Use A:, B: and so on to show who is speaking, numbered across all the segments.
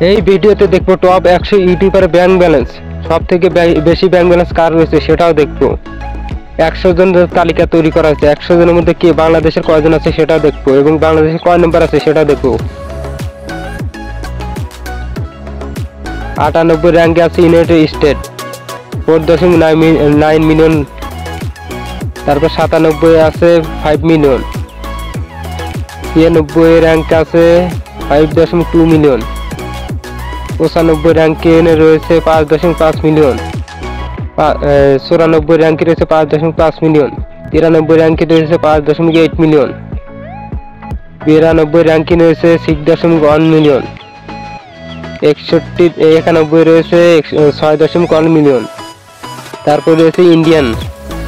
A: এই ভিডিওতে দেখবো টপ 100 ইউটিউবার ব্যাংক ব্যালেন্স। সব থেকে বেশি ব্যাংক ব্যালেন্স কার রয়েছে সেটাও দেখবো। 100 জনের তালিকা তৈরি করা হয়েছে। 100 জনের মধ্যে কি বাংলাদেশের কয়জন আছে সেটাও দেখবো এবং বাংলাদেশের কয় নম্বর আছে সেটাও দেখবো। 98 র্যাঙ্কে আছে ইউনাইটেড স্টেট 4.9 মিলিয়ন। তারপর 97 আছে 5 মিলিয়ন। 93 র্যাঙ্কে আছে 5.2 মিলিয়ন। 95 র্যাঙ্কে রয়েছে 5.5 মিলিয়ন। 94 র্যাঙ্কে রয়েছে 5.5 মিলিয়ন। 93 র্যাঙ্কে রয়েছে 5.8 মিলিয়ন। 92 র্যাঙ্কে রয়েছে 6.1 মিলিয়ন। 91 রয়েছে 6.1 মিলিয়ন। তারপর রয়েছে ইন্ডিয়ান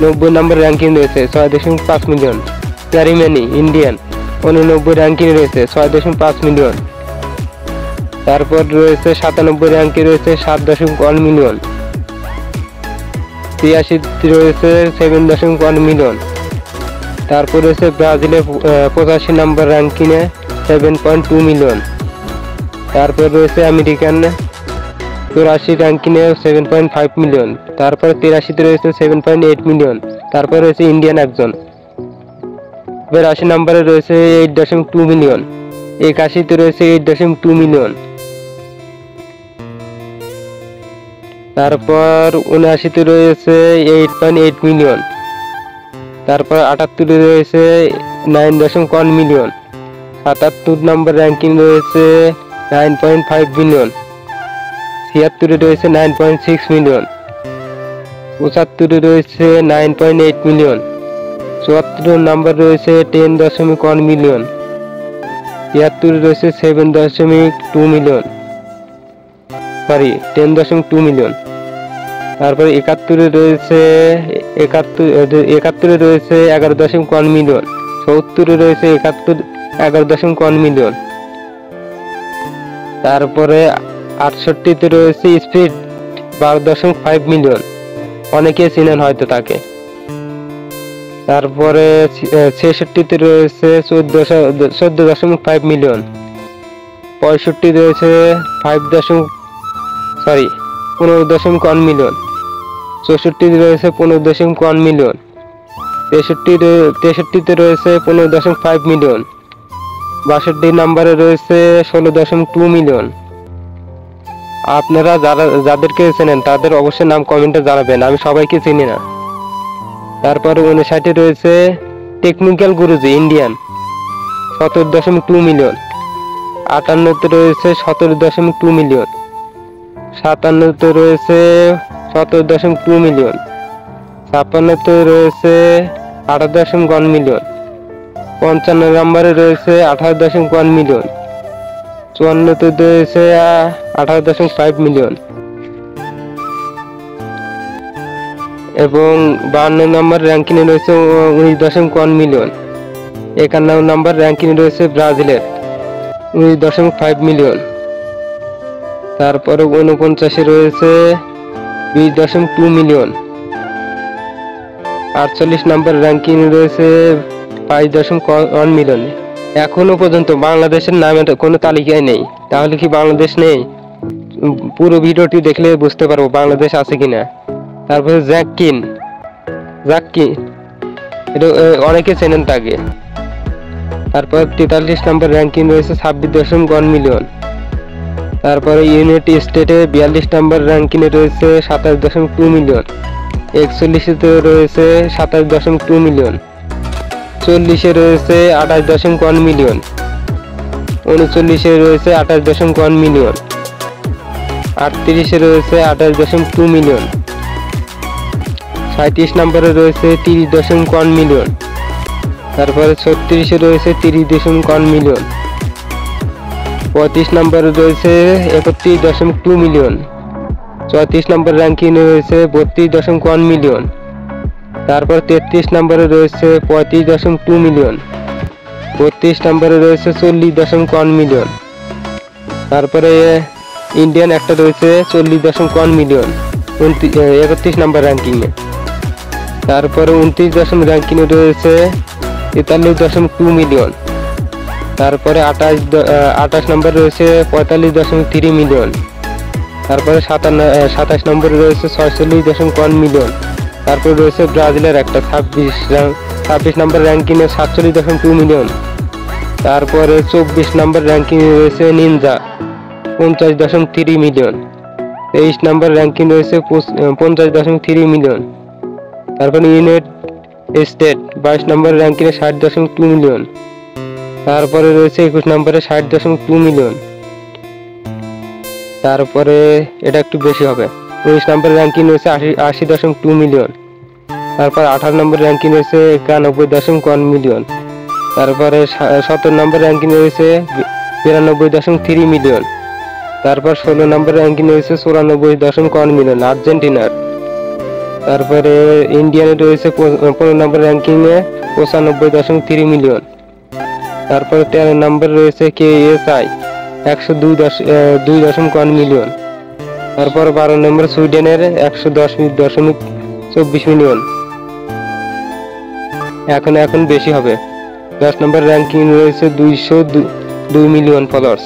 A: 90 নম্বর র্যাঙ্কিং রয়েছে 6.5 মিলিয়ন। ক্যারিম্যানি ইন্ডিয়ান 89 র্যাঙ্কিং রয়েছে 6.5 মিলিয়ন। তারপর রয়েছে 97 র্যাঙ্কে রয়েছে 7.1 মিলিয়ন। 83 রয়েছে 7.1 মিলিয়ন। তারপর রয়েছে ব্রাজিলে 85 নম্বর র্যাঙ্কিংয়ে 7.2 মিলিয়ন। তারপর রয়েছে আমেরিকান 84 র্যাঙ্কিংয়ে 7.5 মিলিয়ন। তারপর 83 রয়েছে 7.8 মিলিয়ন। তারপর রয়েছে ইন্ডিয়ান একজন 82 নম্বরে রয়েছে 8.2 মিলিয়ন। 81 রয়েছে 8.2 মিলিয়ন। তারপর 79 রয়েছে 8.8 মিলিয়ন। তারপর 78 রয়েছে 9.1 মিলিয়ন। 77 নম্বর র্যাঙ্কিং রয়েছে 9.5 মিলিয়ন। 76 রয়েছে 9.6 মিলিয়ন। 75 রয়েছে 9.8 মিলিয়ন। 74 নম্বর রয়েছে 10.1 মিলিয়ন। 73 রয়েছে 7.2 মিলিয়ন, 10.2 মিলিয়ন। তারপর 71 রয়েছে 11.1 মিলিয়ন। 70 রয়েছে 11.1 মিলিয়ন। তারপরে 68 রয়েছে স্পিড 12.5 মিলিয়ন, অনেকে চিনেন হয়তো তাকে। তারপরে 66 রয়েছে 14.5 মিলিয়ন। 65 রয়েছে 15.1 মিলিয়ন। 64 রয়েছে 15.1 মিলিয়ন। 63 রয়েছে 15.5 মিলিয়ন। 62 নম্বরে রয়েছে 16.2 মিলিয়ন। আপনারা যাদেরকে চেনেন তাদের অবশ্যই নাম কমেন্টে জানাবেন, আমি সবাইকে চিনি না। তারপর 59 রয়েছে টেকনিক্যাল গুরুজি ইন্ডিয়ান 17.2 মিলিয়ন। 58 রয়েছে 17.2 মিলিয়ন। 57 রয়েছে 17.2 মিলিয়ন। 56 রয়েছে 18.1 মিলিয়ন। 55 নম্বরে রয়েছে 18.1 মিলিয়ন। 54 রয়েছে 18.5 মিলিয়ন এবং 52 নম্বর র্যাঙ্কিং রয়েছে 19.1 মিলিয়ন। 51 নম্বর র্যাঙ্কিং রয়েছে ব্রাজিলের 19.5 মিলিয়ন। তারপরে 49 রয়েছে 20.2 মিলিয়ন। 48 নম্বর র্যাঙ্কিং রয়েছে 5.1 মিলিয়ন। এখনো পর্যন্ত বাংলাদেশের নামের কোনো তালিকায় নেই। তাহলে কি বাংলাদেশ নেই? পুরো ভিডিওটি দেখলে বুঝতে পারবো বাংলাদেশ আছে কিনা। তারপরে জাকিন এটা অনেকে চেনেন তাকে। তারপর 43 নম্বর র্যাঙ্কিং রয়েছে 26.1 মিলিয়ন। তারপরে ইউনাইটেড স্টেটে 42 নম্বর র্যাঙ্কিং রয়েছে 27.2 মিলিয়ন। 41 রয়েছে 27.2 মিলিয়ন। 40 রয়েছে 28.1 মিলিয়ন। 39 রয়েছে 28.1 মিলিয়ন। 38 রয়েছে 28.2 মিলিয়ন। 37 নম্বরে রয়েছে 30.1 মিলিয়ন। তারপরে 36 রয়েছে 30.1 মিলিয়ন। 35 নম্বরে রয়েছে 31.2 মিলিয়ন। 34 নম্বর র্যাঙ্কিং রয়েছে 32.1 মিলিয়ন। তারপর 33 নম্বরে রয়েছে 35.2 মিলিয়ন। 32 নম্বরে রয়েছে 40.1 মিলিয়ন। তারপরে ইন্ডিয়ান একটা রয়েছে 40.1 মিলিয়ন 31 নম্বর র্যাঙ্কিংয়ে। তারপরে 29 র্যাঙ্কিংয়ে রয়েছে 43.2 মিলিয়ন। তারপরে 28 নম্বরে রয়েছে 45.3 মিলিয়ন। তারপরে 27 নম্বরে রয়েছে 46.1 মিলিয়ন। তারপরে রয়েছে ব্রাজিলের একটা 26 নম্বর র্যাঙ্কিংয়ে 47.2 মিলিয়ন। তারপরে 24 নম্বর র্যাঙ্কিংয়ে রয়েছে নিনজা 50.3 মিলিয়ন। 23 নম্বর র্যাঙ্কিং রয়েছে 50.3 মিলিয়ন। তারপরে ইউনাইটেড স্টেট 22 নম্বর র্যাঙ্কিংয়ে 60.2 মিলিয়ন। তারপরে রয়েছে 21 নম্বরে 60.2 মিলিয়ন। তারপরে এটা একটু বেশি হবে, 19 নম্বর র্যাঙ্কিং রয়েছে 80.2 মিলিয়ন। তারপর 18 নম্বর র্যাঙ্কিং রয়েছে 91.1 মিলিয়ন। তারপরে 17 নম্বর র্যাঙ্কিং রয়েছে 92.3 মিলিয়ন। তারপর 16 নম্বর র্যাঙ্কিং রয়েছে 94.1 মিলিয়ন আর্জেন্টিনার। তারপরে ইন্ডিয়ানে রয়েছে 15 নম্বর র্যাঙ্কিংয়ে 95.3 মিলিয়ন। তারপরে 13 নম্বর রয়েছে KSI 102.1 মিলিয়ন। তারপর 12 নম্বর সুইডেনের 110.24 মিলিয়ন। এখন বেশি হবে। 10 নম্বর র্যাঙ্কিং রয়েছে 202 মিলিয়ন ফলোয়ার্স।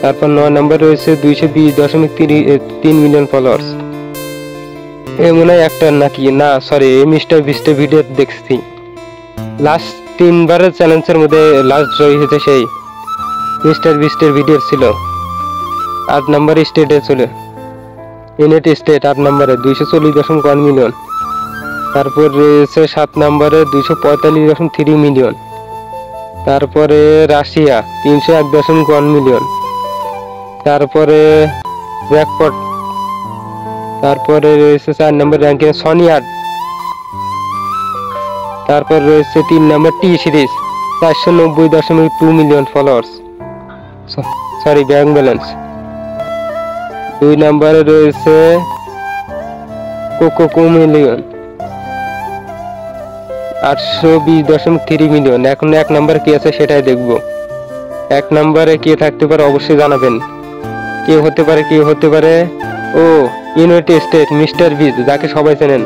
A: তারপর 9 নম্বর রয়েছে 220.3 মিলিয়ন ফলোয়ার্স। এ মনে হয় একটা নাকি না, সরি, মিস্টার বিস্টের ভিডিও দেখছি। লাস্ট 3 বারের চ্যালেঞ্জের মধ্যে লাস্ট জয় হয়েছে সেই মিস্টার বিস্টের ভিডিও ছিল। 8 নম্বর স্টেটে ছিল, ইউনাইটেড স্টেট 8 নম্বরে 240.1 মিলিয়ন। তারপর রয়েছে 7 নম্বরে 245.3 মিলিয়ন। তারপরে রাশিয়া 301.1 মিলিয়ন। তারপরে ব্যাকপট। তারপরে রয়েছে 4 নম্বর র্যাঙ্কিং সনিয়ার। তারপর রয়েছে 3 নম্বর T series 490.2 million followers, sorry bank balance. 2 নম্বরে রয়েছে কোকো মিলিয়ন 820.3 মিলিয়ন। এখন 1 নম্বরে কি আছে সেটাই দেখবো। 1 নম্বরে কে থাকতে পারে অবশ্যই জানাবেন। কে হতে পারে ও ইউনাইটেড স্টেট মিস্টার বিস্ট, যাকে সবাই চেনেন।